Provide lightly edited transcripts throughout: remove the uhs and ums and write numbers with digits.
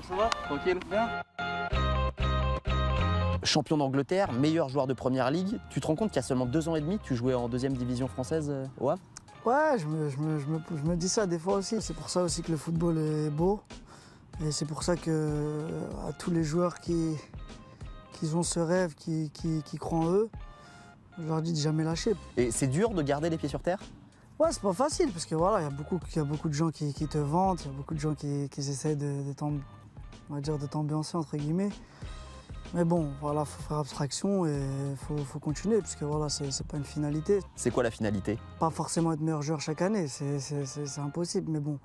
Ça va? Tranquille? Bien? Champion d'Angleterre, meilleur joueur de Première Ligue. Tu te rends compte qu'il y a seulement 2 ans et demi, tu jouais en 2e division française au Havre? Ouais, je me dis ça des fois aussi. C'est pour ça aussi que le football est beau. Et c'est pour ça que à tous les joueurs qui ont ce rêve, qui croient en eux, je leur dis de jamais lâcher. Et c'est dur de garder les pieds sur terre? Ouais, c'est pas facile parce que voilà, il y a beaucoup de gens qui te vantent, il y a beaucoup de gens qui essaient de t'ambiancer entre guillemets. Mais bon, voilà, faut faire abstraction et faut continuer parce que voilà, c'est pas une finalité. C'est quoi la finalité? Pas forcément être meilleur joueur chaque année, c'est impossible. Mais bon,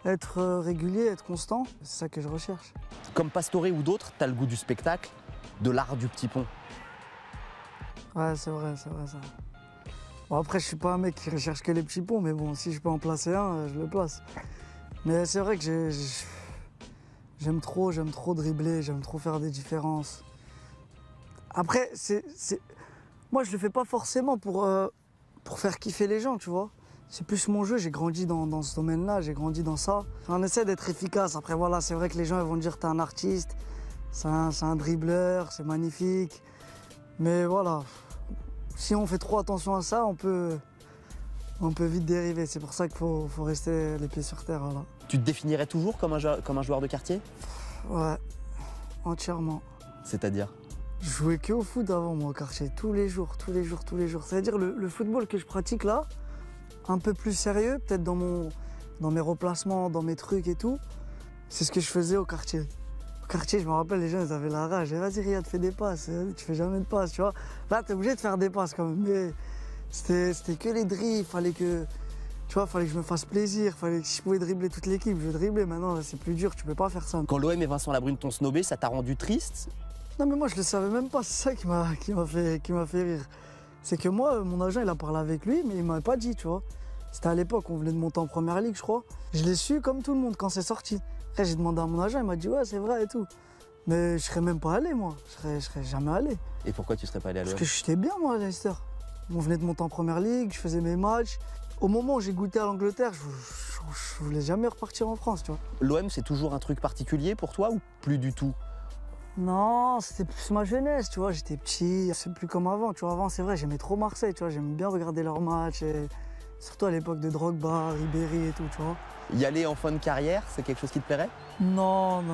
être régulier, être constant, c'est ça que je recherche. Comme Pastore ou d'autres, t'as le goût du spectacle, de l'art du petit pont. Ouais, c'est vrai ça. Bon, après, je suis pas un mec qui recherche que les petits ponts, mais bon, si je peux en placer un, je le place. Mais c'est vrai que j'aime trop dribbler, j'aime trop faire des différences. Après, moi, je le fais pas forcément pour faire kiffer les gens, tu vois. C'est plus mon jeu, j'ai grandi dans ce domaine-là, j'ai grandi dans ça. On essaie d'être efficace. Après, voilà, c'est vrai que les gens ils vont dire t'es un artiste, c'est un dribbleur, c'est magnifique. Mais voilà, si on fait trop attention à ça, on peut vite dériver. C'est pour ça qu'il faut rester les pieds sur terre. Voilà. Tu te définirais toujours comme un joueur de quartier? Ouais, entièrement. C'est-à-dire? Je jouais que au foot avant, moi, au quartier, tous les jours. C'est-à-dire le football que je pratique là, un peu plus sérieux, peut-être dans mes replacements, dans mes trucs et tout, c'est ce que je faisais au quartier. Au quartier, je me rappelle, les gens, ils avaient la rage. Vas-y, Riyad, fais des passes. Tu fais jamais de passes, tu vois. Là, t'es obligé de faire des passes quand même. Mais c'était que les dribbles. Fallait que je me fasse plaisir. Si je pouvais dribbler toute l'équipe, je driblais. Maintenant, là, c'est plus dur. Tu peux pas faire ça. Quand l'OM et Vincent Labrune t'ont snobé, ça t'a rendu triste? Non, mais moi, je le savais même pas. C'est ça qui m'a fait rire. C'est que moi, mon agent, il a parlé avec lui, mais il m'avait pas dit, tu vois. C'était à l'époque, on venait de monter en Première Ligue, je crois. Je l'ai su comme tout le monde quand c'est sorti. Après, j'ai demandé à mon agent, il m'a dit ouais, c'est vrai et tout. Mais je serais même pas allé, moi. Je serais jamais allé. Et pourquoi tu serais pas allé à l'OM? Parce que j'étais bien, moi, à Leicester. On venait de monter en Première Ligue, je faisais mes matchs. Au moment où j'ai goûté à l'Angleterre, je voulais jamais repartir en France, tu vois. L'OM, c'est toujours un truc particulier pour toi ou plus du tout? Non, c'était plus ma jeunesse, tu vois. J'étais petit, c'est plus comme avant, tu vois. Avant, c'est vrai, j'aimais trop Marseille, tu vois. J'aimais bien regarder leurs matchs. Surtout à l'époque de Drogba, Ribéry et tout, tu vois. Y aller en fin de carrière, c'est quelque chose qui te plairait? Non.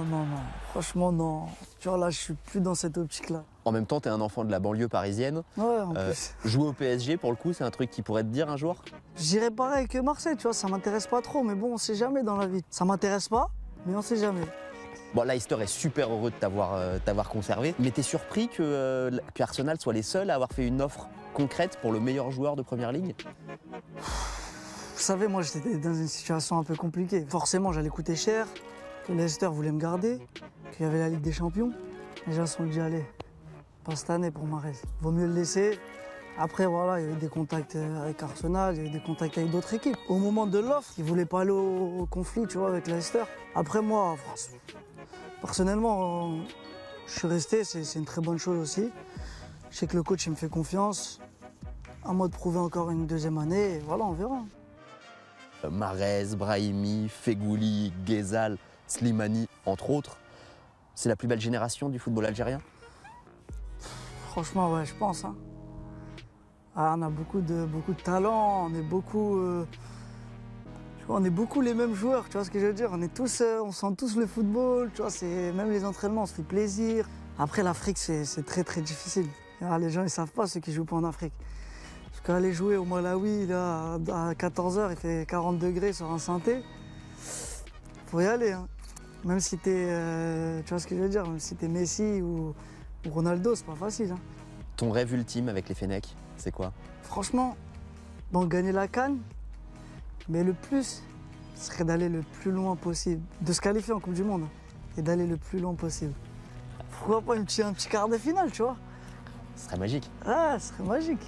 Franchement, non. Tu vois, là, je suis plus dans cette optique-là. En même temps, t'es un enfant de la banlieue parisienne. Ouais, en plus. Jouer au PSG, pour le coup, c'est un truc qui pourrait te dire un jour? J'irais pareil que Marseille, tu vois, ça m'intéresse pas trop, mais bon, on sait jamais dans la vie. Ça m'intéresse pas, mais on sait jamais. Bon, Leicester est super heureux de t'avoir conservé, mais t'es surpris que Arsenal soit les seuls à avoir fait une offre concrète pour le meilleur joueur de Première Ligue? Vous savez, moi, j'étais dans une situation un peu compliquée. Forcément, j'allais coûter cher, que Leicester voulait me garder, qu'il y avait la Ligue des Champions. Les gens se sont dit, allez, pas cette année pour Mahrez. Vaut mieux le laisser. Après, voilà, il y avait des contacts avec Arsenal, il y avait des contacts avec d'autres équipes. Au moment de l'offre, ils ne voulaient pas aller au conflit, tu vois, avec Leicester. Après, moi, personnellement, je suis resté, c'est une très bonne chose aussi. Je sais que le coach, il me fait confiance. À moi de prouver encore une deuxième année, et voilà, on verra. Mahrez, Brahimi, Fegouli, Ghezal, Slimani, entre autres. C'est la plus belle génération du football algérien? Franchement, ouais, je pense. Hein. Ah, on a beaucoup de talent, on est beaucoup les mêmes joueurs, tu vois ce que je veux dire. On sent tous le football, tu vois, même les entraînements, on se fait plaisir. Après, l'Afrique, c'est très très difficile. Alors, les gens, ils savent pas ceux qui jouent pas en Afrique. Parce qu'aller jouer au Malawi, là, à 14h, il fait 40 degrés sur un synthé, faut y aller. Hein. Même si t'es, tu vois ce que je veux dire, même si t'es Messi ou Ronaldo, c'est pas facile. Hein. Ton rêve ultime avec les Fennecs, c'est quoi? Franchement, bon, gagner la CAN, mais le plus, ce serait d'aller le plus loin possible. De se qualifier en Coupe du Monde et d'aller le plus loin possible. Pourquoi pas un petit quart de finale, tu vois? Ce serait magique. Ah, ce serait magique.